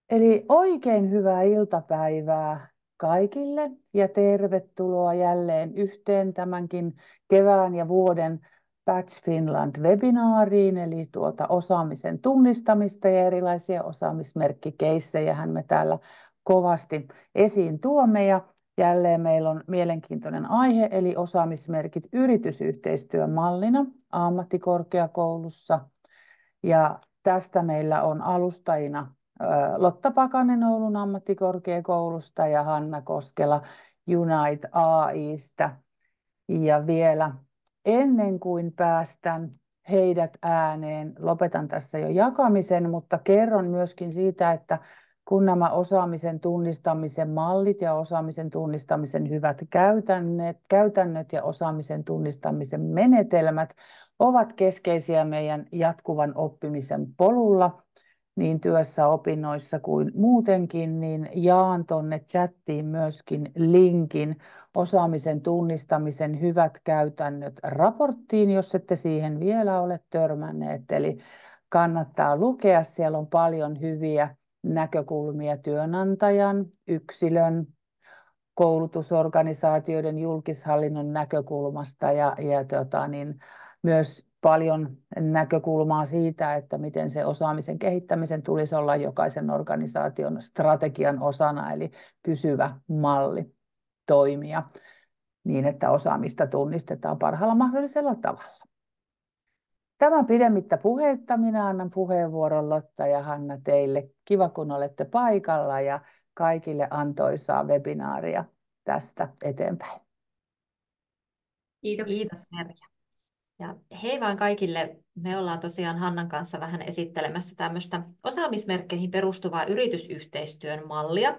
Eli oikein hyvää iltapäivää kaikille ja tervetuloa jälleen yhteen tämänkin kevään ja vuoden Batch Finland-webinaariin, eli osaamisen tunnistamista ja erilaisia osaamismerkkikeissejähän me täällä kovasti esiin tuomme. Ja jälleen meillä on mielenkiintoinen aihe, eli osaamismerkit yritysyhteistyön mallina ammattikorkeakoulussa. Ja tästä meillä on alustajina Lotta Pakanen Oulun ammattikorkeakoulusta ja Hanna Koskela Unite AI:stä. Ja vielä ennen kuin päästän heidät ääneen, lopetan tässä jo jakamisen, mutta kerron myöskin siitä, että kun nämä osaamisen tunnistamisen mallit ja osaamisen tunnistamisen hyvät käytännöt ja osaamisen tunnistamisen menetelmät ovat keskeisiä meidän jatkuvan oppimisen polulla, niin työssä, opinnoissa kuin muutenkin, niin jaan tuonne chattiin myöskin linkin osaamisen tunnistamisen hyvät käytännöt raporttiin, jos ette siihen vielä ole törmänneet. Eli kannattaa lukea, siellä on paljon hyviä näkökulmia työnantajan, yksilön, koulutusorganisaatioiden, julkishallinnon näkökulmasta ja myös paljon näkökulmaa siitä, että miten se osaamisen kehittämisen tulisi olla jokaisen organisaation strategian osana, eli pysyvä malli toimia niin, että osaamista tunnistetaan parhaalla mahdollisella tavalla. Tämän pidemmittä puheitta minä annan puheenvuoron Lotta ja Hanna teille. Kiva, kun olette paikalla ja kaikille antoisaa webinaaria tästä eteenpäin. Kiitoksia. Kiitos Merja. Ja hei vaan kaikille. Me ollaan tosiaan Hannan kanssa vähän esittelemässä tämmöistä osaamismerkkeihin perustuvaa yritysyhteistyön mallia. Ja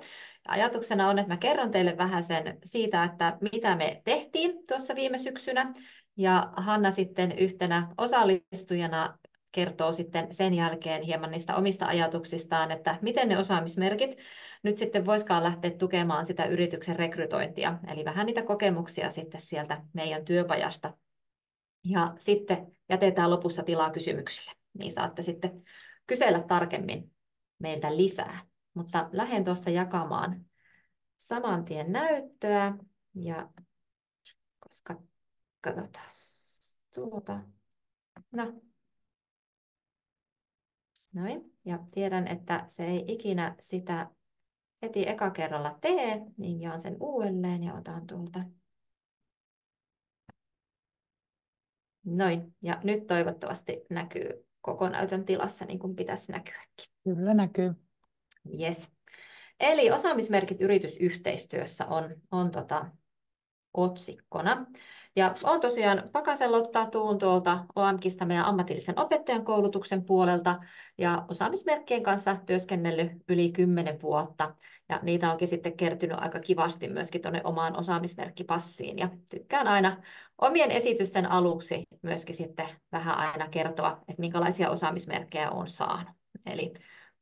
ajatuksena on, että mä kerron teille vähän sen siitä, että mitä me tehtiin tuossa viime syksynä. Ja Hanna sitten yhtenä osallistujana kertoo sitten sen jälkeen hieman niistä omista ajatuksistaan, että miten ne osaamismerkit nyt sitten voisikaan lähteä tukemaan sitä yrityksen rekrytointia. Eli vähän niitä kokemuksia sitten sieltä meidän työpajasta. Ja sitten jätetään lopussa tilaa kysymyksille, niin saatte sitten kysellä tarkemmin meiltä lisää. Mutta lähden tuosta jakamaan saman tien näyttöä, ja koska katsotaan no. Noin, ja tiedän, että se ei ikinä sitä heti eka kerralla tee, niin jaan sen uudelleen ja otan tuolta. Noin, ja nyt toivottavasti näkyy koko näytön tilassa, niin kuin pitäisi näkyäkin. Kyllä näkyy. Yes. Eli osaamismerkit yritysyhteistyössä on otsikkona. Ja olen tosiaan Pakasen Lotta, tuun tuolta OAMKista meidän ammatillisen opettajan koulutuksen puolelta ja osaamismerkkien kanssa työskennellyt yli 10 vuotta. Ja niitä onkin sitten kertynyt aika kivasti myöskin tuonne omaan osaamismerkkipassiin. Ja tykkään aina omien esitysten aluksi myöskin sitten vähän aina kertoa, että minkälaisia osaamismerkkejä olen saanut. Eli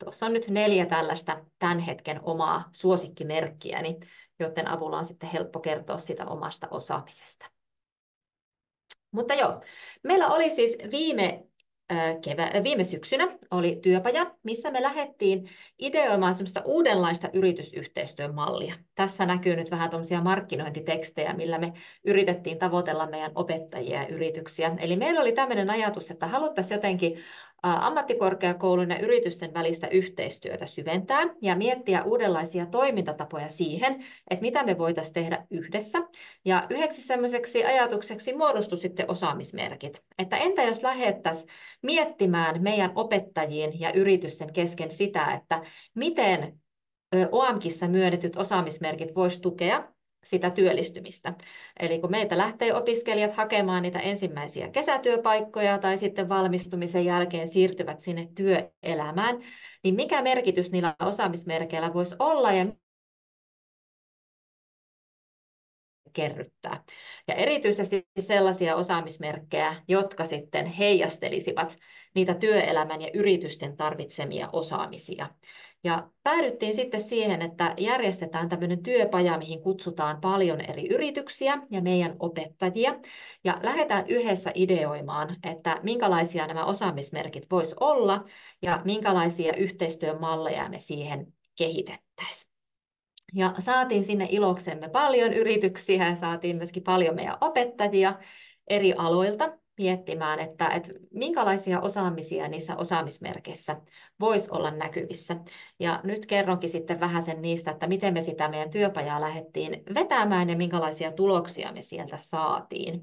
tuossa on nyt 4 tällaista tämän hetken omaa suosikkimerkkiäni, joiden avulla on sitten helppo kertoa sitä omasta osaamisesta. Mutta joo, meillä oli siis viime syksynä oli työpaja, missä me lähdettiin ideoimaan semmoista uudenlaista yritysyhteistyön mallia. Tässä näkyy nyt vähän tuommoisia markkinointitekstejä, millä me yritettiin tavoitella meidän opettajia ja yrityksiä. Eli meillä oli tämmöinen ajatus, että haluttaisiin jotenkin ammattikorkeakoulun ja yritysten välistä yhteistyötä syventää ja miettiä uudenlaisia toimintatapoja siihen, että mitä me voitaisiin tehdä yhdessä. Ja yhdeksi semmoiseksi ajatukseksi muodostui sitten osaamismerkit. Että entä jos lähdettäisiin miettimään meidän opettajien ja yritysten kesken sitä, että miten OAMKissa myönnetyt osaamismerkit voisi tukea sitä työllistymistä. Eli kun meitä lähtee opiskelijat hakemaan niitä ensimmäisiä kesätyöpaikkoja tai sitten valmistumisen jälkeen siirtyvät sinne työelämään, niin mikä merkitys niillä osaamismerkeillä voisi olla ja kerryttää. Ja erityisesti sellaisia osaamismerkkejä, jotka sitten heijastelisivat niitä työelämän ja yritysten tarvitsemia osaamisia. Ja päädyttiin sitten siihen, että järjestetään tämmöinen työpaja, mihin kutsutaan paljon eri yrityksiä ja meidän opettajia. Ja lähdetään yhdessä ideoimaan, että minkälaisia nämä osaamismerkit vois olla ja minkälaisia yhteistyömalleja me siihen kehitettäisiin. Ja saatiin sinne iloksemme paljon yrityksiä ja saatiin myöskin paljon meidän opettajia eri aloilta miettimään, että minkälaisia osaamisia niissä osaamismerkeissä voisi olla näkyvissä. Ja nyt kerronkin sitten vähän sen niistä, että miten me sitä meidän työpajaa lähdettiin vetämään ja minkälaisia tuloksia me sieltä saatiin.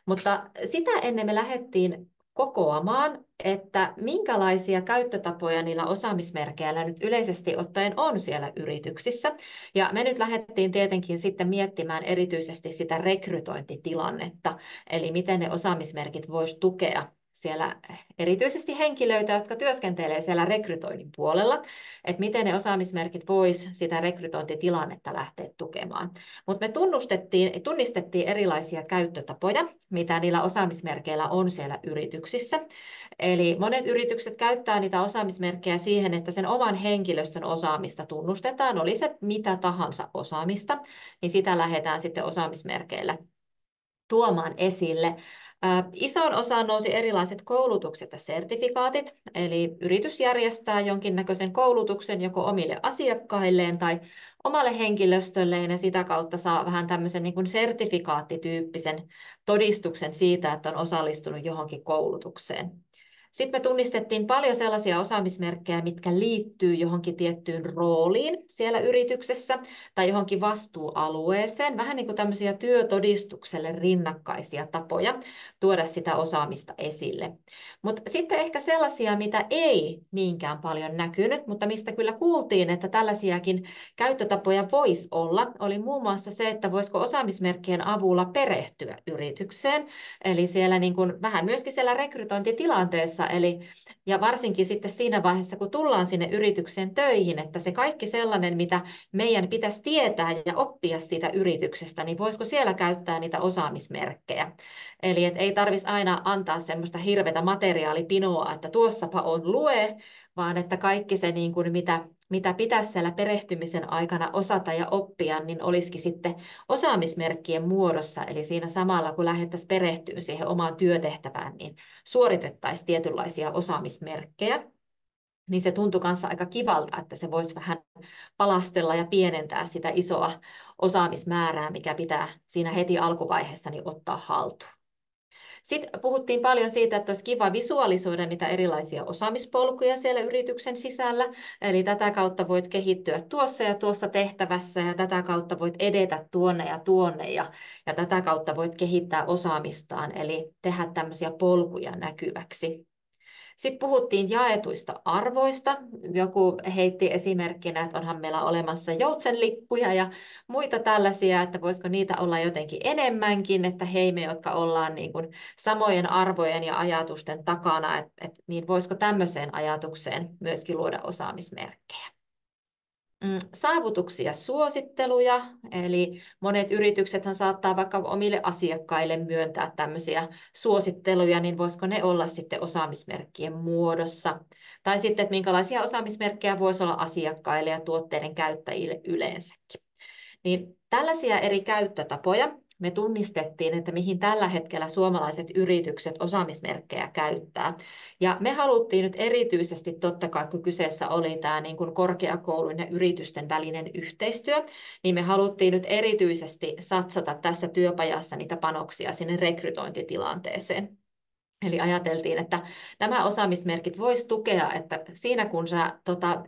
Mutta sitä ennen me lähdettiin kokoamaan, että minkälaisia käyttötapoja niillä osaamismerkeillä nyt yleisesti ottaen on siellä yrityksissä. Ja me nyt lähdettiin tietenkin sitten miettimään erityisesti sitä rekrytointitilannetta, eli miten ne osaamismerkit voisi tukea siellä erityisesti henkilöitä, jotka työskentelee siellä rekrytoinnin puolella, että miten ne osaamismerkit vois sitä rekrytointitilannetta lähteä tukemaan. Mutta me tunnistettiin erilaisia käyttötapoja, mitä niillä osaamismerkeillä on siellä yrityksissä. Eli monet yritykset käyttää niitä osaamismerkkejä siihen, että sen oman henkilöstön osaamista tunnustetaan, oli se mitä tahansa osaamista, niin sitä lähdetään sitten osaamismerkeillä tuomaan esille. Isoon osaan nousi erilaiset koulutukset ja sertifikaatit, eli yritys järjestää jonkinnäköisen koulutuksen joko omille asiakkailleen tai omalle henkilöstölleen ja sitä kautta saa vähän tämmöisen niin kuin sertifikaattityyppisen todistuksen siitä, että on osallistunut johonkin koulutukseen. Sitten me tunnistettiin paljon sellaisia osaamismerkkejä, mitkä liittyy johonkin tiettyyn rooliin siellä yrityksessä tai johonkin vastuualueeseen, vähän niin kuin tämmöisiä työtodistukselle rinnakkaisia tapoja tuoda sitä osaamista esille. Mutta sitten ehkä sellaisia, mitä ei niinkään paljon näkynyt, mutta mistä kyllä kuultiin, että tällaisiakin käyttötapoja voisi olla, oli muun muassa se, että voisiko osaamismerkkien avulla perehtyä yritykseen, eli siellä niin kuin, vähän myöskin siellä rekrytointitilanteessa, ja varsinkin sitten siinä vaiheessa, kun tullaan sinne yritykseen töihin, että se kaikki sellainen, mitä meidän pitäisi tietää ja oppia siitä yrityksestä, niin voisiko siellä käyttää niitä osaamismerkkejä. Eli et ei tarvitsisi aina antaa semmoista hirveätä materiaalipinoa, että tuossapa on lue, vaan että kaikki se, niin kuin mitä pitäisi siellä perehtymisen aikana osata ja oppia, niin olisikin sitten osaamismerkkien muodossa. Eli siinä samalla, kun lähdettäisiin perehtyä siihen omaan työtehtävään, niin suoritettaisiin tietynlaisia osaamismerkkejä. Niin se tuntui kanssa aika kivalta, että se voisi vähän palastella ja pienentää sitä isoa osaamismäärää, mikä pitää siinä heti alkuvaiheessa niin ottaa haltuun. Sitten puhuttiin paljon siitä, että olisi kiva visualisoida niitä erilaisia osaamispolkuja siellä yrityksen sisällä. Eli tätä kautta voit kehittyä tuossa ja tuossa tehtävässä ja tätä kautta voit edetä tuonne ja tätä kautta voit kehittää osaamistaan, eli tehdä tämmöisiä polkuja näkyväksi. Sitten puhuttiin jaetuista arvoista. Joku heitti esimerkkinä, että onhan meillä olemassa joutsenlippuja ja muita tällaisia, että voisiko niitä olla jotenkin enemmänkin, että hei me, jotka ollaan niin kuin samojen arvojen ja ajatusten takana, niin voisiko tämmöiseen ajatukseen myöskin luoda osaamismerkkejä. Saavutuksia, suositteluja, eli monet yrityksethän saattaa vaikka omille asiakkaille myöntää tämmöisiä suositteluja, niin voisiko ne olla sitten osaamismerkkien muodossa? Tai sitten, että minkälaisia osaamismerkkejä voisi olla asiakkaille ja tuotteiden käyttäjille yleensäkin. Niin tällaisia eri käyttötapoja me tunnistettiin, että mihin tällä hetkellä suomalaiset yritykset osaamismerkkejä käyttää. Ja me haluttiin nyt erityisesti, totta kai kun kyseessä oli tämä niin kuin korkeakoulun ja yritysten välinen yhteistyö, niin me haluttiin nyt erityisesti satsata tässä työpajassa niitä panoksia sinne rekrytointitilanteeseen. Eli ajateltiin, että nämä osaamismerkit vois tukea, että siinä kun sä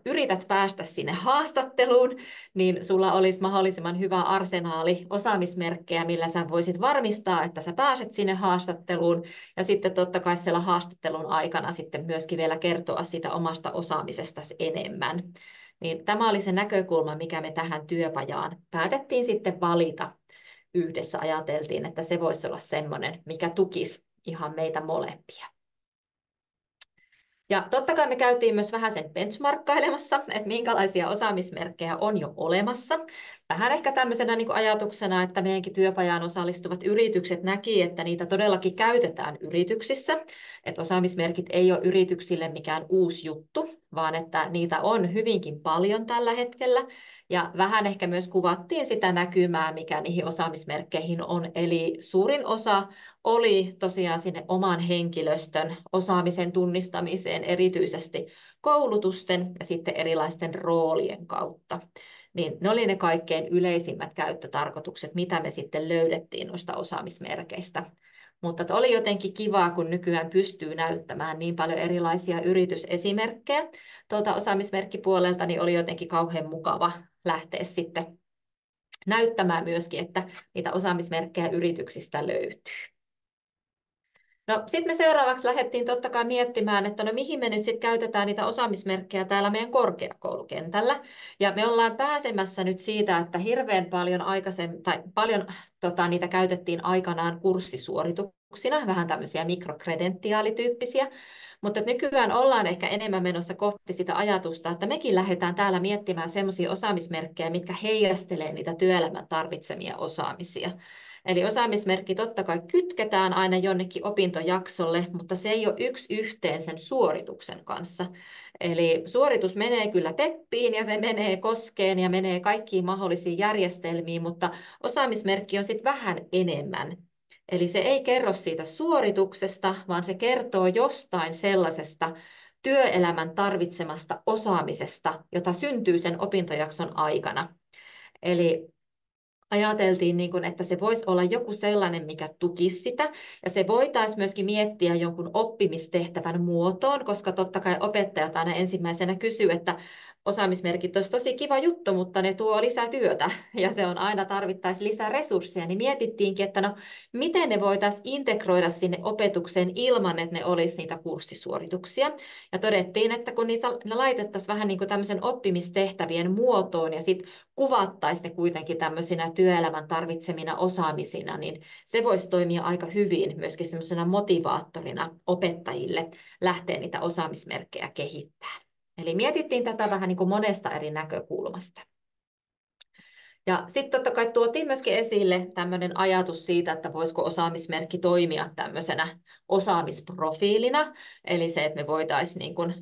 yrität päästä sinne haastatteluun, niin sulla olisi mahdollisimman hyvä arsenaali osaamismerkkejä, millä sä voisit varmistaa, että sä pääset sinne haastatteluun. Ja sitten totta kai siellä haastattelun aikana sitten myöskin vielä kertoa sitä omasta osaamisestasi enemmän. Niin tämä oli se näkökulma, mikä me tähän työpajaan päätettiin sitten valita. Yhdessä ajateltiin, että se voisi olla semmoinen, mikä tukisi ihan meitä molempia. Ja totta kai me käytiin myös vähän sen benchmarkkailemassa, että minkälaisia osaamismerkkejä on jo olemassa. vähän ehkä tämmöisenä niin kuin ajatuksena, että meidänkin työpajaan osallistuvat yritykset näki, että niitä todellakin käytetään yrityksissä, että osaamismerkit ei ole yrityksille mikään uusi juttu, vaan että niitä on hyvinkin paljon tällä hetkellä. Ja vähän ehkä myös kuvattiin sitä näkymää, mikä niihin osaamismerkkeihin on. Eli suurin osa oli tosiaan sinne oman henkilöstön osaamisen tunnistamiseen, erityisesti koulutusten ja sitten erilaisten roolien kautta. Niin ne oli ne kaikkein yleisimmät käyttötarkoitukset, mitä me sitten löydettiin noista osaamismerkeistä. Mutta oli jotenkin kivaa, kun nykyään pystyy näyttämään niin paljon erilaisia yritysesimerkkejä tuolta osaamismerkkipuolelta, niin oli jotenkin kauhean mukava lähteä sitten näyttämään myöskin, että niitä osaamismerkkejä yrityksistä löytyy. No, sitten me seuraavaksi lähdettiin totta kai miettimään, että no mihin me nyt sitten käytetään niitä osaamismerkkejä täällä meidän korkeakoulukentällä. Ja me ollaan pääsemässä nyt siitä, että hirveän paljon niitä käytettiin aikanaan kurssisuorituksina, vähän tämmöisiä mikrokredentiaalityyppisiä. Mutta nykyään ollaan ehkä enemmän menossa kohti sitä ajatusta, että mekin lähdetään täällä miettimään semmoisia osaamismerkkejä, mitkä heijastelee niitä työelämän tarvitsemia osaamisia. Eli osaamismerkki totta kai kytketään aina jonnekin opintojaksolle, mutta se ei ole yksi yhteen sen suorituksen kanssa. Eli suoritus menee kyllä peppiin ja se menee koskeen ja menee kaikkiin mahdollisiin järjestelmiin, mutta osaamismerkki on sitten vähän enemmän. Eli se ei kerro siitä suorituksesta, vaan se kertoo jostain sellaisesta työelämän tarvitsemasta osaamisesta, jota syntyy sen opintojakson aikana. Eli ajateltiin, että se voisi olla joku sellainen, mikä tukisi sitä, ja se voitaisiin myöskin miettiä jonkun oppimistehtävän muotoon, koska totta kai opettajat aina ensimmäisenä kysyy, että osaamismerkit olisi tosi kiva juttu, mutta ne tuo lisää työtä, ja se on aina tarvittaisiin lisää resursseja, niin mietittiinkin, että no, miten ne voitaisiin integroida sinne opetukseen ilman, että ne olisi niitä kurssisuorituksia, ja todettiin, että kun ne laitettaisiin vähän niin kuin tämmöisen oppimistehtävien muotoon, ja sitten kuvattaisiin ne kuitenkin tämmöisinä työelämän tarvitsemina osaamisina, niin se voisi toimia aika hyvin myöskin semmoisena motivaattorina opettajille lähteä niitä osaamismerkkejä kehittämään. Eli mietittiin tätä vähän niin kuin monesta eri näkökulmasta. Ja sitten totta kai tuotiin myöskin esille tämmöinen ajatus siitä, että voisiko osaamismerkki toimia tämmöisenä osaamisprofiilina, eli se, että me voitaisiin niin kuin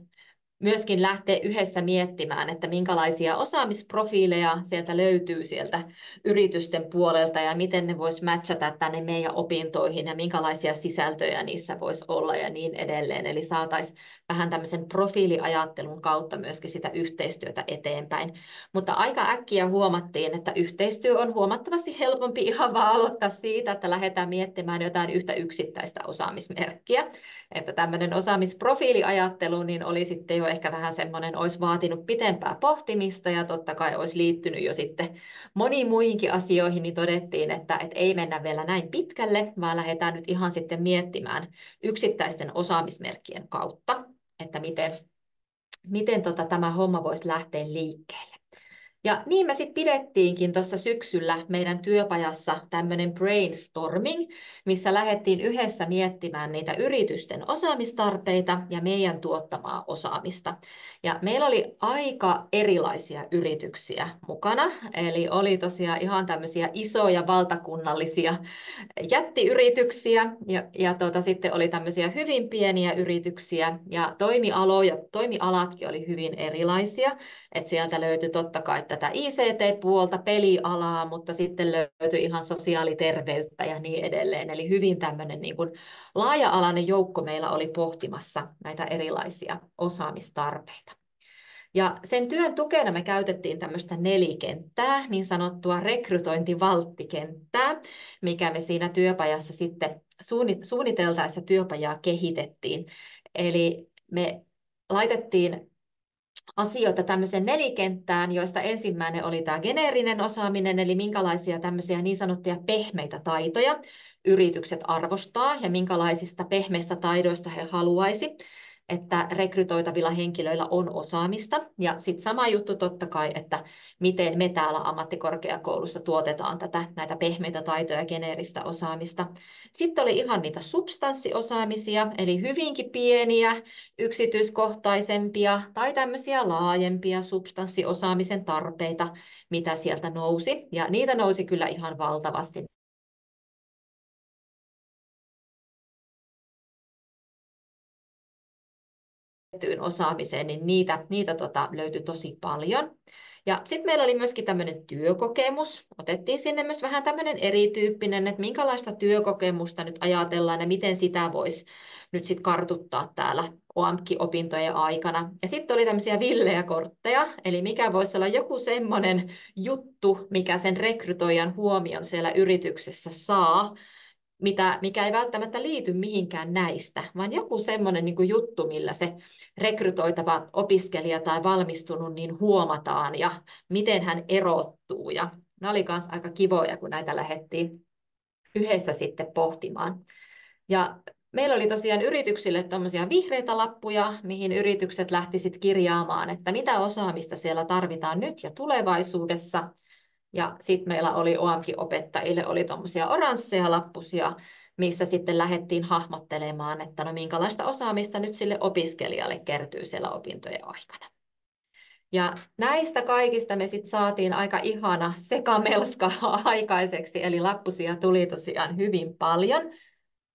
myöskin lähteä yhdessä miettimään, että minkälaisia osaamisprofiileja sieltä löytyy sieltä yritysten puolelta ja miten ne vois matchata tänne meidän opintoihin ja minkälaisia sisältöjä niissä voisi olla ja niin edelleen. Eli saataisiin vähän tämmöisen profiiliajattelun kautta myöskin sitä yhteistyötä eteenpäin. Mutta aika äkkiä huomattiin, että yhteistyö on huomattavasti helpompi ihan vaan aloittaa siitä, että lähdetään miettimään jotain yhtä yksittäistä osaamismerkkiä. Että tämmöinen osaamisprofiiliajattelu niin oli sitten jo ehkä vähän semmoinen, olisi vaatinut pitempää pohtimista ja totta kai olisi liittynyt jo sitten moniin muihinkin asioihin, niin todettiin, että ei mennä vielä näin pitkälle, vaan lähdetään nyt ihan sitten miettimään yksittäisten osaamismerkkien kautta, että miten tämä homma voisi lähteä liikkeelle. Ja niin me sitten pidettiinkin tuossa syksyllä meidän työpajassa tämmöinen brainstorming, missä lähdettiin yhdessä miettimään niitä yritysten osaamistarpeita ja meidän tuottamaa osaamista. Ja meillä oli aika erilaisia yrityksiä mukana, eli oli tosiaan ihan tämmöisiä isoja valtakunnallisia jättiyrityksiä ja sitten oli tämmöisiä hyvin pieniä yrityksiä ja toimialatkin oli hyvin erilaisia. Et sieltä löytyi totta kai tätä ICT-puolta, pelialaa, mutta sitten löytyi ihan sosiaaliterveyttä ja niin edelleen. Eli hyvin tämmöinen niin kuin laaja-alainen joukko meillä oli pohtimassa näitä erilaisia osaamistarpeita. Ja sen työn tukena me käytettiin tämmöistä nelikenttää, niin sanottua rekrytointivalttikenttää, mikä me siinä työpajassa sitten suunniteltaessa työpajaa kehitettiin. Eli me laitettiin asioita tämmöiseen nelikenttään, joista ensimmäinen oli tämä geneerinen osaaminen, eli minkälaisia tämmöisiä niin sanottuja pehmeitä taitoja yritykset arvostaa ja minkälaisista pehmeistä taidoista he haluaisi. että rekrytoitavilla henkilöillä on osaamista. Ja sitten sama juttu totta kai, että miten me täällä ammattikorkeakoulussa tuotetaan näitä pehmeitä taitoja ja geneeristä osaamista. Sitten oli ihan niitä substanssiosaamisia, eli hyvinkin pieniä, yksityiskohtaisempia tai tämmöisiä laajempia substanssiosaamisen tarpeita, mitä sieltä nousi. Ja niitä nousi kyllä ihan valtavasti osaamiseen, niin niitä löytyi tosi paljon. Ja sitten meillä oli myöskin tämmöinen työkokemus. Otettiin sinne myös vähän tämmöinen erityyppinen, että minkälaista työkokemusta nyt ajatellaan ja miten sitä voisi nyt sitten kartuttaa täällä OAMK-opintojen aikana. Ja sitten oli tämmöisiä villejä kortteja, eli mikä voisi olla joku semmoinen juttu, mikä sen rekrytoijan huomion siellä yrityksessä saa, mikä ei välttämättä liity mihinkään näistä, vaan joku semmoinen niin kuin juttu, millä se rekrytoitava opiskelija tai valmistunut niin huomataan ja miten hän erottuu. Ja ne oli myös aika kivoja, kun näitä lähdettiin yhdessä sitten pohtimaan. Ja meillä oli tosiaan yrityksille tämmöisiä vihreitä lappuja, mihin yritykset lähti sitten kirjaamaan, että mitä osaamista siellä tarvitaan nyt ja tulevaisuudessa. Ja sitten meillä oli OAMK-opettajille oli tuommoisia oransseja lappusia, missä sitten lähdettiin hahmottelemaan, että no minkälaista osaamista nyt sille opiskelijalle kertyy siellä opintojen aikana. Ja näistä kaikista me sitten saatiin aika ihana sekamelska aikaiseksi, eli lappusia tuli tosiaan hyvin paljon.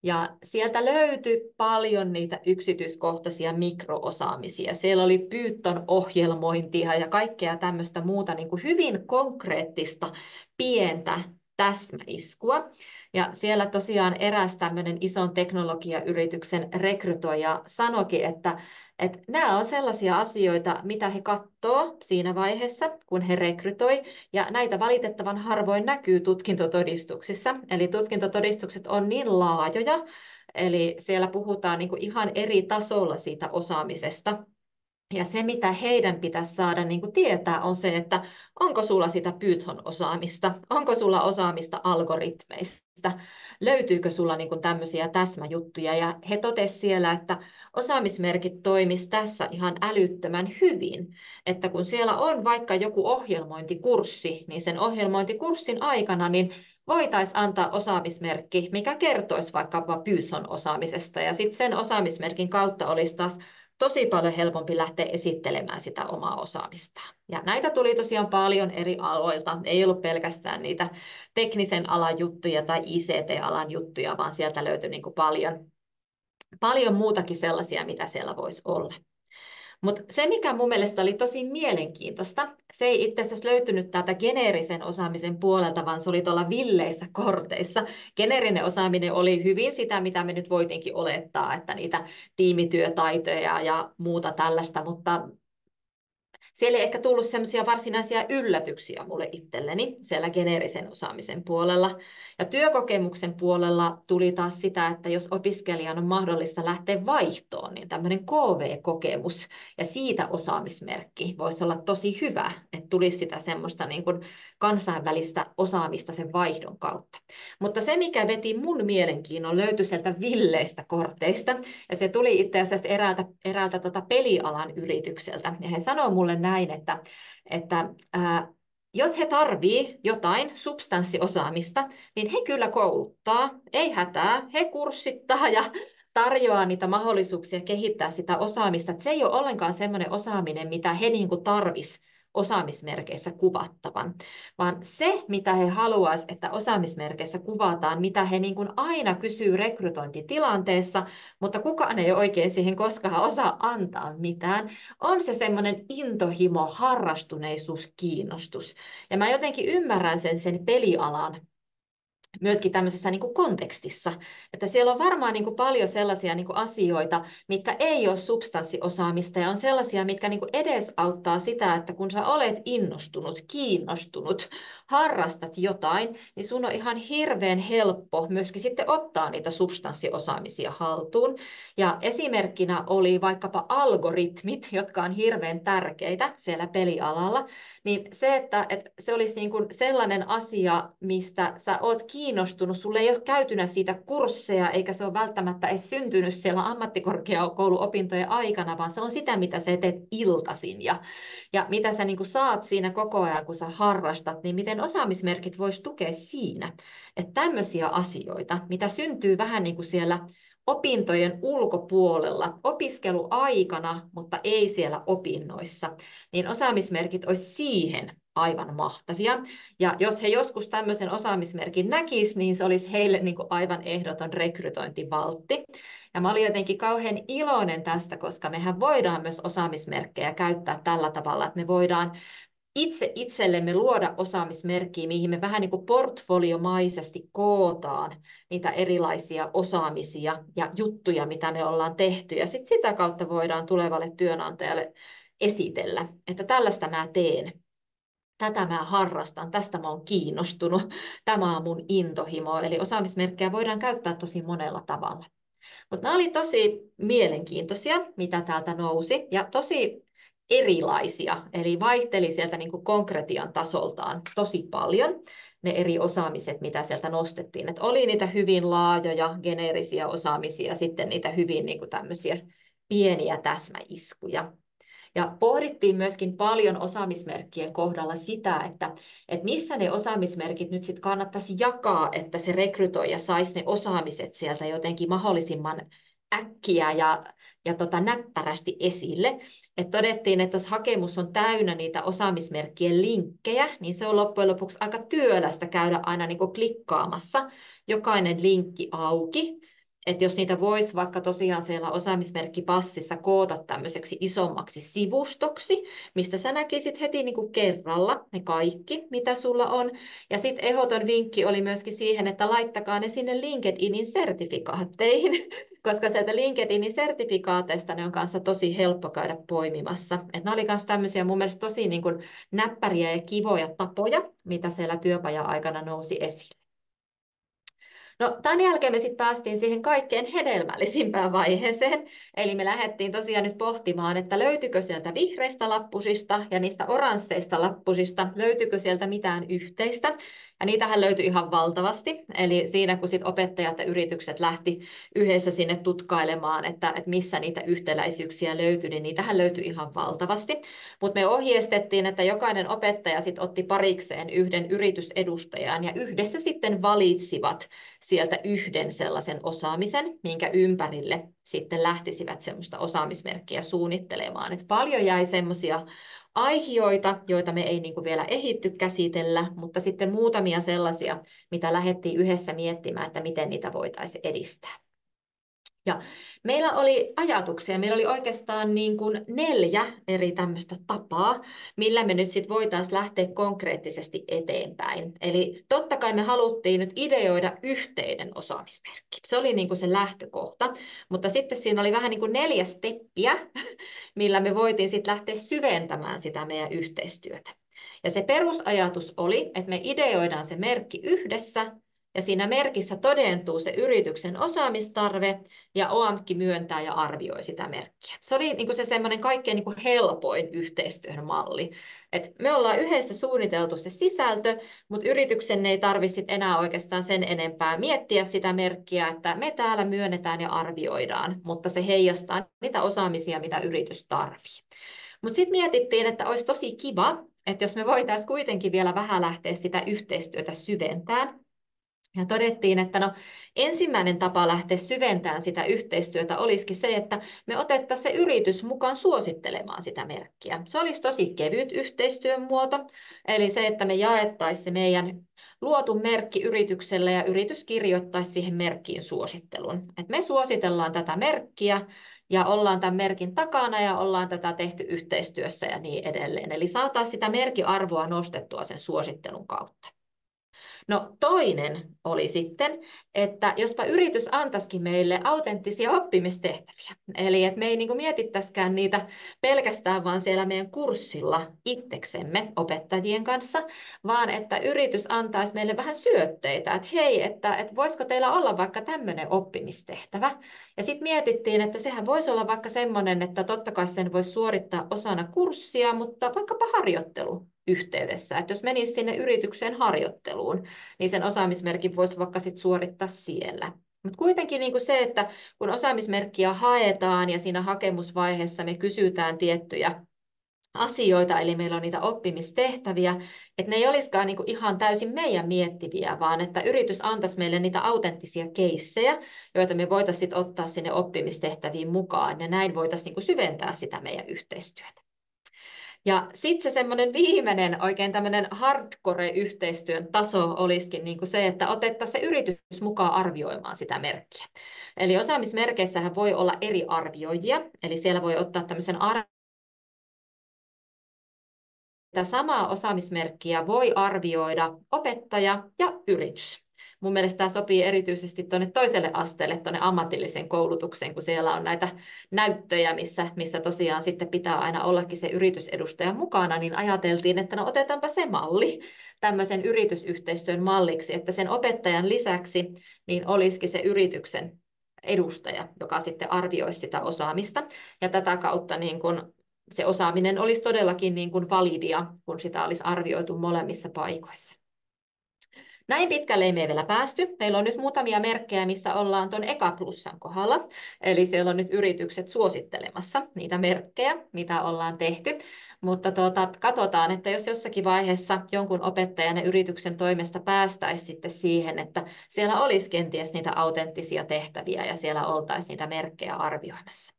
Ja sieltä löytyi paljon niitä yksityiskohtaisia mikroosaamisia. Siellä oli Python-ohjelmointia ja kaikkea tämmöistä muuta niin kuin hyvin konkreettista, pientä täsmäiskua. Ja siellä tosiaan eräs tämmöinen ison teknologiayrityksen rekrytoija sanoikin, että nämä on sellaisia asioita, mitä he katsoo siinä vaiheessa, kun he rekrytoi, ja näitä valitettavan harvoin näkyy tutkintotodistuksissa. Eli tutkintotodistukset on niin laajoja, eli siellä puhutaan niin kuin ihan eri tasolla siitä osaamisesta. Ja se, mitä heidän pitäisi saada niin kuin tietää, on se, että onko sulla sitä Python-osaamista, onko sulla osaamista algoritmeista, löytyykö sulla niin kuin tämmöisiä täsmäjuttuja. Ja he totesivat siellä, että osaamismerkit toimis tässä ihan älyttömän hyvin. Että kun siellä on vaikka joku ohjelmointikurssi, niin sen ohjelmointikurssin aikana niin voitaisiin antaa osaamismerkki, mikä kertoisi vaikkapa Python-osaamisesta. Ja sitten sen osaamismerkin kautta olisi taas tosi paljon helpompi lähteä esittelemään sitä omaa osaamistaan. Ja näitä tuli tosiaan paljon eri aloilta. Ei ollut pelkästään niitä teknisen alan juttuja tai ICT-alan juttuja, vaan sieltä löytyi niin kuin paljon muutakin sellaisia, mitä siellä voisi olla. Mutta se, mikä mun mielestä oli tosi mielenkiintoista, se ei itse asiassa löytynyt täältä geneerisen osaamisen puolelta, vaan se oli tuolla villeissä korteissa. Geneerinen osaaminen oli hyvin sitä, mitä me nyt voitinkin olettaa, että niitä tiimityötaitoja ja muuta tällaista, mutta siellä ei ehkä tullut semmoisia varsinaisia yllätyksiä mulle itselleni siellä geneerisen osaamisen puolella. Ja työkokemuksen puolella tuli taas sitä, että jos opiskelijan on mahdollista lähteä vaihtoon, niin tämmöinen KV-kokemus ja siitä osaamismerkki voisi olla tosi hyvä, että tulisi sitä semmoista niin kuin kansainvälistä osaamista sen vaihdon kautta. Mutta se, mikä veti mun mielenkiinnon, löytyi sieltä villeistä korteista, ja se tuli itse asiassa eräältä pelialan yritykseltä, ja he sanoo mulle näin, että jos he tarvitsevat jotain substanssiosaamista, niin he kyllä kouluttaa, ei hätää, he kurssittaa ja tarjoaa niitä mahdollisuuksia kehittää sitä osaamista. Että se ei ole ollenkaan semmoinen osaaminen, mitä he niin kuin tarvitsisivat osaamismerkeissä kuvattavan, vaan se, mitä he haluaisivat, että osaamismerkeissä kuvataan, mitä he niin kuin aina kysyy rekrytointitilanteessa, mutta kukaan ei oikein siihen koskaan osaa antaa mitään, on se semmoinen intohimo, harrastuneisuus, kiinnostus. Ja mä jotenkin ymmärrän sen pelialan myöskin tämmöisessä niin kuin kontekstissa, että siellä on varmaan niin kuin paljon sellaisia niin kuin asioita, mitkä ei ole substanssiosaamista ja on sellaisia, mitkä niin kuin edesauttaa sitä, että kun sä olet innostunut, kiinnostunut, harrastat jotain, niin sun on ihan hirveän helppo myöskin sitten ottaa niitä substanssiosaamisia haltuun. Ja esimerkkinä oli vaikkapa algoritmit, jotka on hirveän tärkeitä siellä pelialalla, niin se, että se olisi niin kuin sellainen asia, mistä sä oot kiinnostunut, kiinnostunut, sulle ei ole käytynä siitä kursseja, eikä se ole välttämättä edes syntynyt siellä ammattikorkeakouluopintojen aikana, vaan se on sitä, mitä sä teet iltaisin ja mitä sä niin kuin saat siinä koko ajan, kun sä harrastat, niin miten osaamismerkit vois tukea siinä, että tämmöisiä asioita, mitä syntyy vähän niin kuin siellä opintojen ulkopuolella, opiskeluaikana, mutta ei siellä opinnoissa, niin osaamismerkit olisi siihen aivan mahtavia. Ja jos he joskus tämmöisen osaamismerkin näkisivät, niin se olisi heille niin kuin aivan ehdoton rekrytointivaltti. Ja mä olin jotenkin kauhean iloinen tästä, koska mehän voidaan myös osaamismerkkejä käyttää tällä tavalla, että me voidaan itse itsellemme luoda osaamismerkkiä, mihin me vähän niin kuin portfoliomaisesti kootaan niitä erilaisia osaamisia ja juttuja, mitä me ollaan tehty. Ja sitten sitä kautta voidaan tulevalle työnantajalle esitellä, että tällaista mä teen. Tätä mä harrastan, tästä mä oon kiinnostunut, tämä on mun intohimo. Eli osaamismerkkejä voidaan käyttää tosi monella tavalla. Mutta nämä oli tosi mielenkiintoisia, mitä täältä nousi, ja tosi erilaisia, eli vaihteli sieltä niin kuin konkretian tasoltaan tosi paljon ne eri osaamiset, mitä sieltä nostettiin. Et oli niitä hyvin laajoja, geneerisiä osaamisia, sitten niitä hyvin niin kuin tämmöisiä pieniä täsmäiskuja. Ja pohdittiin myöskin paljon osaamismerkkien kohdalla sitä, että missä ne osaamismerkit nyt sitten kannattaisi jakaa, että se rekrytoija saisi ne osaamiset sieltä jotenkin mahdollisimman äkkiä ja näppärästi esille. Et todettiin, että jos hakemus on täynnä niitä osaamismerkkien linkkejä, niin se on loppujen lopuksi aika työlästä käydä aina niin kuin klikkaamassa jokainen linkki auki. Että jos niitä voisi vaikka tosiaan siellä osaamismerkkipassissa koota tämmöiseksi isommaksi sivustoksi, mistä sä näkisit heti niin kuin kerralla ne kaikki, mitä sulla on. Ja sitten ehdoton vinkki oli myöskin siihen, että laittakaa ne sinne LinkedInin sertifikaatteihin, koska sieltä LinkedInin sertifikaateista ne on kanssa tosi helppo käydä poimimassa. Että ne oli myös tämmöisiä mun mielestä tosi niin kuin näppäriä ja kivoja tapoja, mitä siellä työpaja-aikana nousi esille. No, tämän jälkeen me sitten päästiin siihen kaikkein hedelmällisimpään vaiheeseen, eli me lähdettiin tosiaan nyt pohtimaan, että löytyykö sieltä vihreistä lappusista ja niistä oransseista lappusista, löytyykö sieltä mitään yhteistä, ja niitähän löytyi ihan valtavasti, eli siinä kun sit opettajat ja yritykset lähti yhdessä sinne tutkailemaan, että missä niitä yhtäläisyyksiä löytyi, niin niitähän löytyi ihan valtavasti, mutta me ohjeistettiin, että jokainen opettaja sitten otti parikseen yhden yritysedustajan ja yhdessä sitten valitsivat sieltä yhden sellaisen osaamisen, minkä ympärille sitten lähtisivät semmoista osaamismerkkiä suunnittelemaan. Et paljon jäi semmoisia aihioita, joita me ei niin kuin vielä ehditty käsitellä, mutta sitten muutamia sellaisia, mitä lähdettiin yhdessä miettimään, että miten niitä voitaisiin edistää. Ja meillä oli ajatuksia, meillä oli oikeastaan niin kuin 4 eri tämmöistä tapaa, millä me nyt sitten voitaisiin lähteä konkreettisesti eteenpäin. Eli totta kai me haluttiin nyt ideoida yhteinen osaamismerkki. Se oli niin kuin se lähtökohta, mutta sitten siinä oli vähän niin kuin 4 steppiä, millä me voitiin sitten lähteä syventämään sitä meidän yhteistyötä. Ja se perusajatus oli, että me ideoidaan se merkki yhdessä, ja siinä merkissä todentuu se yrityksen osaamistarve, ja OAMK myöntää ja arvioi sitä merkkiä. Se oli niin kuin se semmoinen kaikkein niin kuin helpoin yhteistyön malli. Et me ollaan yhdessä suunniteltu se sisältö, mutta yrityksen ei tarvitse enää oikeastaan sen enempää miettiä sitä merkkiä, että me täällä myönnetään ja arvioidaan, mutta se heijastaa niitä osaamisia, mitä yritys tarvitsee. Mutta sitten mietittiin, että olisi tosi kiva, että jos me voitaisiin kuitenkin vielä vähän lähteä sitä yhteistyötä syventämään. Ja todettiin, että no, ensimmäinen tapa lähteä syventämään sitä yhteistyötä olisikin se, että me otettaisiin se yritys mukaan suosittelemaan sitä merkkiä. Se olisi tosi kevyt yhteistyön muoto, eli se, että me jaettaisiin se meidän luotu merkki yritykselle ja yritys kirjoittaisi siihen merkkiin suosittelun. Et me suositellaan tätä merkkiä ja ollaan tämän merkin takana ja ollaan tätä tehty yhteistyössä ja niin edelleen. Eli saataisiin sitä merkiarvoa nostettua sen suosittelun kautta. No toinen oli sitten, että jospa yritys antaisikin meille autenttisia oppimistehtäviä. Eli että me ei niin mietittäisikään niitä pelkästään vaan siellä meidän kurssilla itseksemme opettajien kanssa, vaan että yritys antaisi meille vähän syötteitä, että hei, että voisiko teillä olla vaikka tämmöinen oppimistehtävä. Ja sitten mietittiin, että sehän voisi olla vaikka semmoinen, että totta kai sen voisi suorittaa osana kurssia, mutta vaikkapa harjoittelu. yhteydessä. Että jos menisi sinne yritykseen harjoitteluun, niin sen osaamismerkin voisi vaikka sit suorittaa siellä. Mutta kuitenkin niin kuin se, että kun osaamismerkkiä haetaan ja siinä hakemusvaiheessa me kysytään tiettyjä asioita, eli meillä on niitä oppimistehtäviä, että ne ei olisikaan niin kuin ihan täysin meidän miettiviä, vaan että yritys antaisi meille niitä autenttisia keissejä, joita me voitaisiin ottaa sinne oppimistehtäviin mukaan, ja näin voitaisiin niin kuin syventää sitä meidän yhteistyötä. Ja sitten se semmoinen viimeinen oikein tämmöinen hardcore-yhteistyön taso olisikin niin kuin se, että otettaisiin se yritys mukaan arvioimaan sitä merkkiä. Eli osaamismerkeissähän voi olla eri arvioijia, eli siellä voi ottaa tämmöisen Tätä samaa osaamismerkkiä voi arvioida opettaja ja yritys. Mun mielestä tämä sopii erityisesti tuonne toiselle asteelle, tuonne ammatilliseen koulutukseen, kun siellä on näitä näyttöjä, missä tosiaan sitten pitää aina ollakin se yritysedustaja mukana, niin ajateltiin, että no otetaanpa se malli tämmöisen yritysyhteistyön malliksi, että sen opettajan lisäksi niin olisikin se yrityksen edustaja, joka sitten arvioisi sitä osaamista, ja tätä kautta niin kun se osaaminen olisi todellakin niin kuin validia, kun sitä olisi arvioitu molemmissa paikoissa. Näin pitkälle ei me vielä päästy. Meillä on nyt muutamia merkkejä, missä ollaan tuon EKA-plussan kohdalla. Eli siellä on nyt yritykset suosittelemassa niitä merkkejä, mitä ollaan tehty. Mutta katsotaan, että jos jossakin vaiheessa jonkun opettajan ja yrityksen toimesta päästäisiin sitten siihen, että siellä olisi kenties niitä autenttisia tehtäviä ja siellä oltaisiin niitä merkkejä arvioimassa.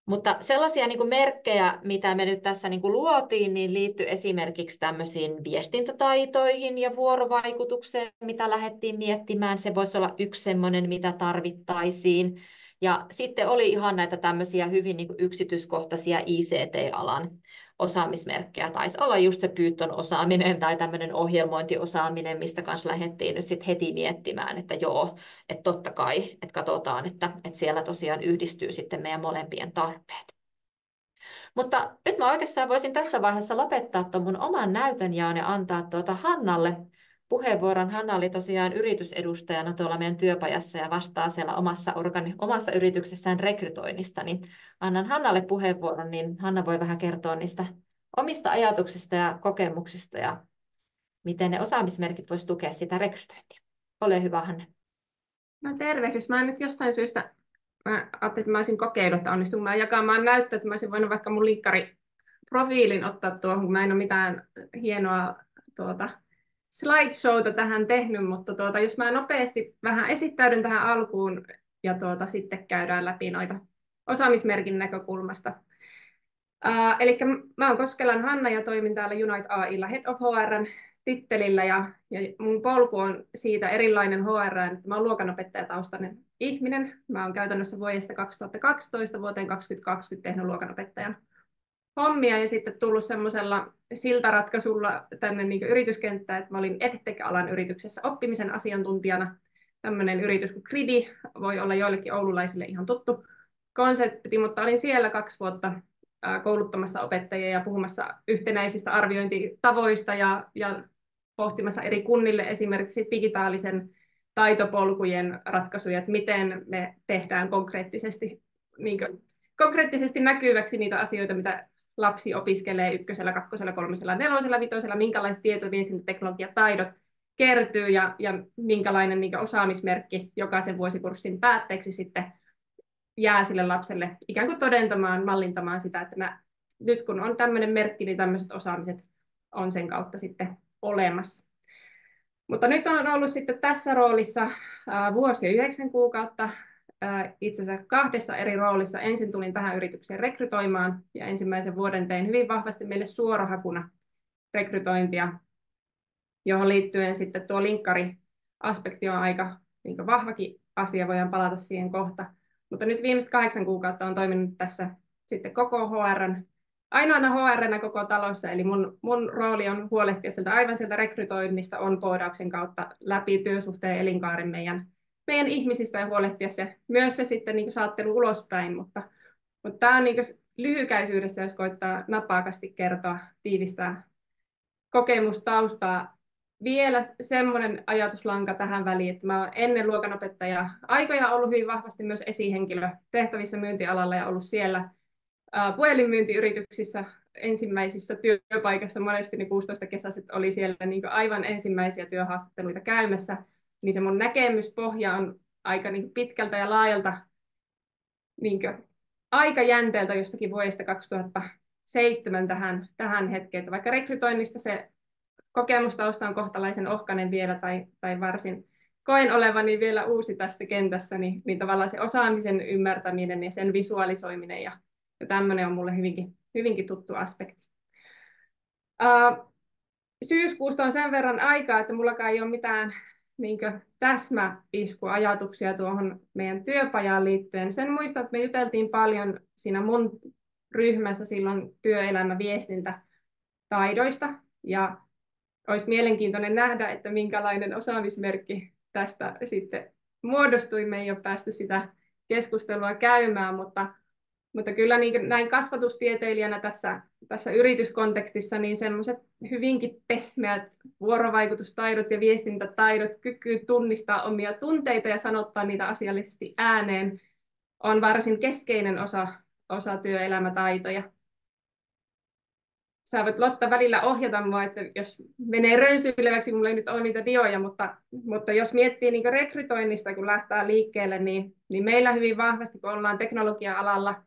Mutta sellaisia niin kuin merkkejä, mitä me nyt tässä niin kuin luotiin, niin liittyy esimerkiksi tämmöisiin viestintätaitoihin ja vuorovaikutukseen, mitä lähdettiin miettimään. Se voisi olla yksi semmoinen, mitä tarvittaisiin. Ja sitten oli ihan näitä tämmöisiä hyvin niin kuin yksityiskohtaisia ICT-alan osaamismerkkejä. Taisi olla just se Python osaaminen tai tämmöinen ohjelmointiosaaminen, mistä kanssa lähdettiin nyt sitten heti miettimään, että joo, että totta kai, että katsotaan, että siellä tosiaan yhdistyy sitten meidän molempien tarpeet. Mutta nyt mä oikeastaan voisin tässä vaiheessa lopettaa tuon mun oman näytönjaon ja antaa Hannalle puheenvuoron. Hanna oli tosiaan yritysedustajana tuolla meidän työpajassa ja vastaa siellä omassa yrityksessään rekrytoinnista, niin annan Hannalle puheenvuoron, niin Hanna voi vähän kertoa niistä omista ajatuksista ja kokemuksista ja miten ne osaamismerkit voisivat tukea sitä rekrytointia. Ole hyvä, Hanna. No tervehdys. Mä nyt jostain syystä mä ajattelin, että mä olisin kokeillut, että onnistunko mä jakamaan näyttöä, että mä olisin voinut vaikka mun linkkariprofiilin ottaa tuohon, kun mä en ole mitään hienoa slideshowta tähän tehnyt, mutta jos mä nopeasti vähän esittäydyn tähän alkuun ja sitten käydään läpi noita osaamismerkin näkökulmasta. Eli mä oon Koskelan Hanna ja toimin täällä Unite AI:lla Head of HR:n tittelillä ja mun polku on siitä erilainen HR, että mä oon luokanopettajataustainen ihminen. Mä oon käytännössä vuodesta 2012 vuoteen 2020 tehnyt luokanopettajan hommia ja sitten tullut semmoisella siltaratkaisulla tänne niin yrityskenttään, että mä olin EdTech-alan yrityksessä oppimisen asiantuntijana. Tämmöinen yritys kuin Gridi voi olla joillekin oululaisille ihan tuttu konsepti, mutta olin siellä 2 vuotta kouluttamassa opettajia ja puhumassa yhtenäisistä arviointitavoista ja pohtimassa eri kunnille esimerkiksi digitaalisen taitopolkujen ratkaisuja, että miten me tehdään konkreettisesti näkyväksi niitä asioita, mitä lapsi opiskelee 1., 2., 3., 4., 5., minkälaiset tietoviestintäteknologiataidot kertyy ja minkälainen osaamismerkki jokaisen vuosikurssin päätteeksi sitten jää sille lapselle ikään kuin todentamaan, mallintamaan sitä, että nyt kun on tämmöinen merkki, niin tämmöiset osaamiset on sen kautta sitten olemassa. Mutta nyt on ollut sitten tässä roolissa vuosi ja 9 kuukautta, itse asiassa 2 eri roolissa. Ensin tulin tähän yritykseen rekrytoimaan ja ensimmäisen vuoden tein hyvin vahvasti meille suorahakuna rekrytointia, johon liittyen sitten tuo linkkari-aspekti on aika vahvakin asia, voidaan palata siihen kohta. Mutta nyt viimeiset 8 kuukautta on toiminut tässä sitten koko HR:n, ainoana HR:nä koko talossa, eli mun rooli on huolehtia aivan sieltä rekrytoinnista onboardauksen kautta läpi työsuhteen elinkaaren meidän ihmisistä ja huolehtia myös se sitten niin saattelu ulospäin, mutta tämä on niin lyhykäisyydessä, jos koittaa napakasti kertoa, tiivistää kokemustaustaa. Vielä semmoinen ajatuslanka tähän väliin, että mä olen ennen luokanopettajaa aikoja ollut hyvin vahvasti myös esihenkilö tehtävissä myyntialalla ja ollut siellä puhelinmyyntiyrityksissä ensimmäisissä työpaikassa monesti ne 16-kesäiset oli siellä niin aivan ensimmäisiä työhaastatteluita käymässä, niin se mun näkemyspohja on aika niin pitkältä ja laajalta niin aikajänteeltä jostakin vuodesta 2007 tähän hetkeen. Että vaikka rekrytoinnista se kokemustausta on kohtalaisen ohkainen vielä tai varsin koen olevani vielä uusi tässä kentässä, niin tavallaan se osaamisen ymmärtäminen ja sen visualisoiminen ja tämmöinen on mulle hyvinkin tuttu aspekti. Syyskuusta on sen verran aikaa, että mullakaan ei ole mitään täsmäiskuajatuksia tuohon meidän työpajaan liittyen. Sen muistan, että me juteltiin paljon siinä mun ryhmässä silloin työelämäviestintätaidoista, ja olisi mielenkiintoinen nähdä, että minkälainen osaamismerkki tästä sitten muodostui. Me ei ole päästy sitä keskustelua käymään, mutta kyllä niin näin kasvatustieteilijänä tässä yrityskontekstissa niin semmoiset hyvinkin pehmeät vuorovaikutustaidot ja viestintätaidot, kyky tunnistaa omia tunteita ja sanottaa niitä asiallisesti ääneen on varsin keskeinen osa työelämätaitoja. Sä voit Lotta välillä ohjata mua, että jos menee rönsyileväksi, mulla ei nyt ole niitä dioja, mutta jos miettii niin rekrytoinnista, kun lähtee liikkeelle, niin meillä hyvin vahvasti, kun ollaan teknologia-alalla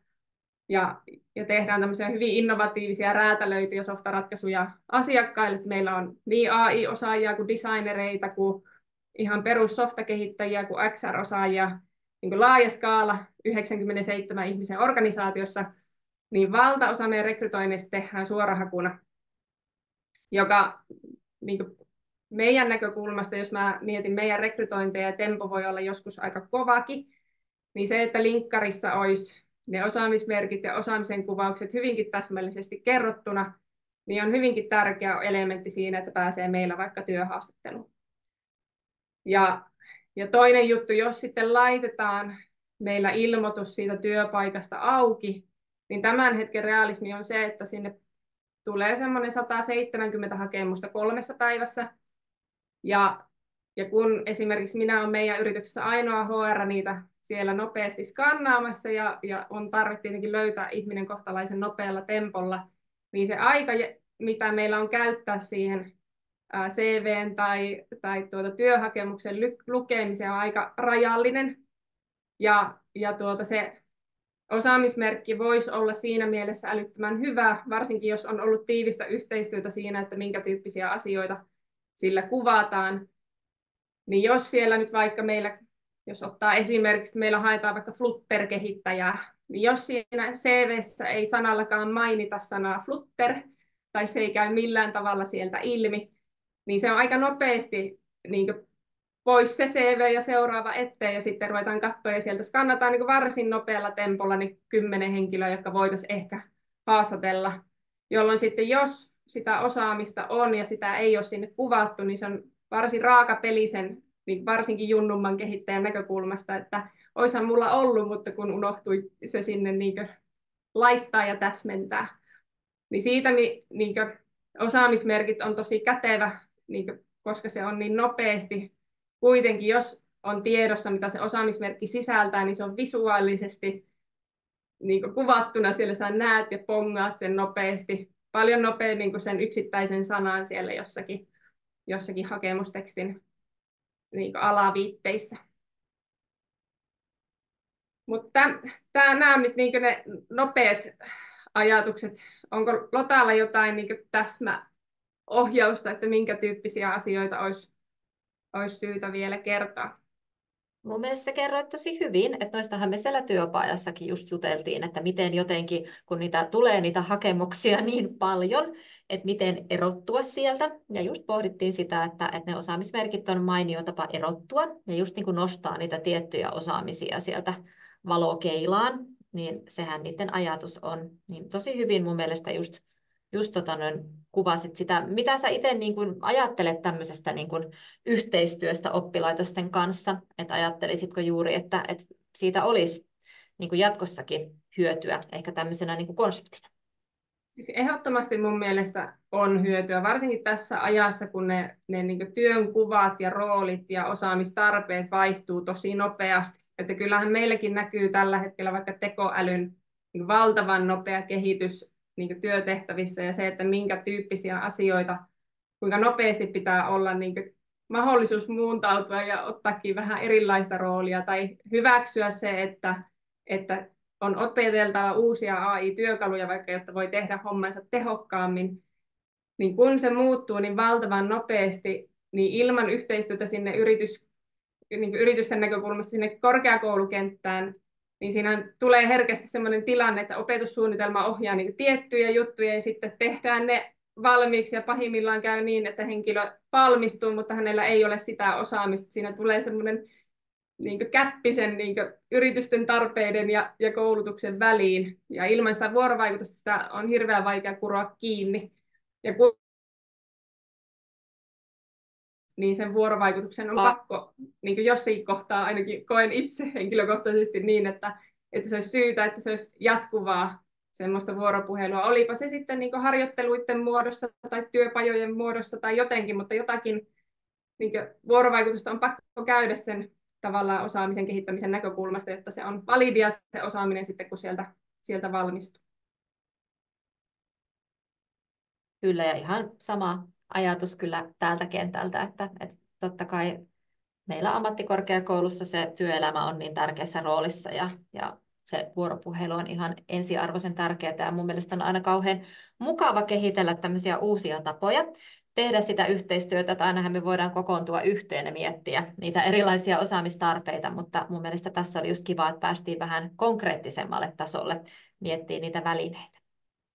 ja tehdään tämmöisiä hyvin innovatiivisia räätälöityjä softaratkaisuja asiakkaille, että meillä on niin AI-osaajia kuin designereita, kuin ihan perussoftakehittäjiä kuin XR-osaajia, niin laaja skaala 97 ihmisen organisaatiossa, niin valtaosa meidän rekrytoinnista tehdään suorahakuna, joka niin meidän näkökulmasta, jos mä mietin meidän rekrytointeja, ja tempo voi olla joskus aika kovakin, niin se, että linkkarissa olisi ne osaamismerkit ja osaamisen kuvaukset hyvinkin täsmällisesti kerrottuna, niin on hyvinkin tärkeä elementti siinä, että pääsee meillä vaikka työhaastatteluun. Ja toinen juttu, jos sitten laitetaan meillä ilmoitus siitä työpaikasta auki, niin tämän hetken realismi on se, että sinne tulee semmoinen 170 hakemusta 3 päivässä. Ja kun esimerkiksi minä olen meidän yrityksessä ainoa HR niitä siellä nopeasti skannaamassa ja on tarve tietenkin löytää ihminen kohtalaisen nopealla tempolla, niin se aika, mitä meillä on käyttää siihen CV:n tai työhakemuksen lukemiseen on aika rajallinen. Ja se osaamismerkki voisi olla siinä mielessä älyttömän hyvä, varsinkin jos on ollut tiivistä yhteistyötä siinä, että minkä tyyppisiä asioita sillä kuvataan. Niin jos siellä nyt vaikka meillä, jos ottaa esimerkiksi, että meillä haetaan vaikka Flutter-kehittäjää, niin jos siinä CV:ssä ei sanallakaan mainita sanaa Flutter, tai se ei käy millään tavalla sieltä ilmi, niin se on aika nopeasti niin pois se CV ja seuraava eteen, ja sitten ruvetaan katsoa, ja sieltä skannataan niin varsin nopealla tempolla niin 10 henkilöä, jotka voitaisiin ehkä haastatella, jolloin sitten jos sitä osaamista on ja sitä ei ole sinne kuvattu, niin se on varsin raaka pelisen, niin varsinkin junnumman kehittäjän näkökulmasta, että oishan mulla ollut, mutta kun unohtui se sinne niin laittaa ja täsmentää. Niin siitä niin osaamismerkit on tosi kätevä, niin koska se on niin nopeasti. Kuitenkin jos on tiedossa, mitä se osaamismerkki sisältää, niin se on visuaalisesti niin kuvattuna. Siellä sä näet ja pongaat sen nopeasti, paljon nopeammin kuin sen yksittäisen sanan siellä jossakin hakemustekstin niin alaviitteissä. Mutta nämä nyt niin ne nopeat ajatukset. Onko Lotalla jotain niin täsmäohjausta, että minkä tyyppisiä asioita olisi syytä vielä kertoa? Mun mielestä sä kerroit tosi hyvin, että noistahan me siellä työpajassakin just juteltiin, että miten jotenkin, kun tulee niitä hakemuksia niin paljon, että miten erottua sieltä. Ja just pohdittiin sitä, että ne osaamismerkit on mainio tapa erottua ja just niin kuin nostaa niitä tiettyjä osaamisia sieltä valokeilaan, niin sehän niiden ajatus on. Niin tosi hyvin mun mielestä just kuvasit sitä. Mitä sä itse niin kuin ajattelet tämmöisestä niin kuin yhteistyöstä oppilaitosten kanssa? Että ajattelisitko juuri, että siitä olisi niin kuin jatkossakin hyötyä ehkä tämmöisenä niin kuin konseptina? Siis ehdottomasti mun mielestä on hyötyä, varsinkin tässä ajassa, kun ne niin kuin työnkuvat ja roolit ja osaamistarpeet vaihtuu tosi nopeasti. Että kyllähän meilläkin näkyy tällä hetkellä vaikka tekoälyn niin valtavan nopea kehitys niin kuin työtehtävissä ja se, että minkä tyyppisiä asioita, kuinka nopeasti pitää olla niin kuin mahdollisuus muuntautua ja ottaakin vähän erilaista roolia tai hyväksyä se, että on opeteltava uusia AI-työkaluja, vaikka jotta voi tehdä hommansa tehokkaammin, niin kun se muuttuu niin valtavan nopeasti, niin ilman yhteistyötä sinne niin yritysten näkökulmasta sinne korkeakoulukenttään, niin siinä tulee herkästi sellainen tilanne, että opetussuunnitelma ohjaa niin tiettyjä juttuja ja sitten tehdään ne valmiiksi ja pahimmillaan käy niin, että henkilö valmistuu, mutta hänellä ei ole sitä osaamista. Siinä tulee semmoinen niin käppisen niin yritysten tarpeiden ja koulutuksen väliin. Ja ilman sitä vuorovaikutusta sitä on hirveän vaikea kuroa kiinni. Ja niin sen vuorovaikutuksen on pakko, niin jossakin kohtaa ainakin koen itse henkilökohtaisesti niin, että se olisi syytä, että se olisi jatkuvaa semmoista vuoropuhelua. Olipa se sitten niin harjoitteluiden muodossa tai työpajojen muodossa tai jotenkin, mutta jotakin niin vuorovaikutusta on pakko käydä sen tavallaan osaamisen kehittämisen näkökulmasta, jotta se on validia se osaaminen sitten, kun sieltä valmistuu. Kyllä, ja ihan sama ajatus kyllä täältä kentältä, että totta kai meillä ammattikorkeakoulussa se työelämä on niin tärkeässä roolissa ja se vuoropuhelu on ihan ensiarvoisen tärkeää ja mun mielestä on aina kauhean mukava kehitellä tämmöisiä uusia tapoja tehdä sitä yhteistyötä, että ainahan me voidaan kokoontua yhteen ja miettiä niitä erilaisia osaamistarpeita, mutta mun mielestä tässä oli just kiva, että päästiin vähän konkreettisemmalle tasolle miettimään niitä välineitä.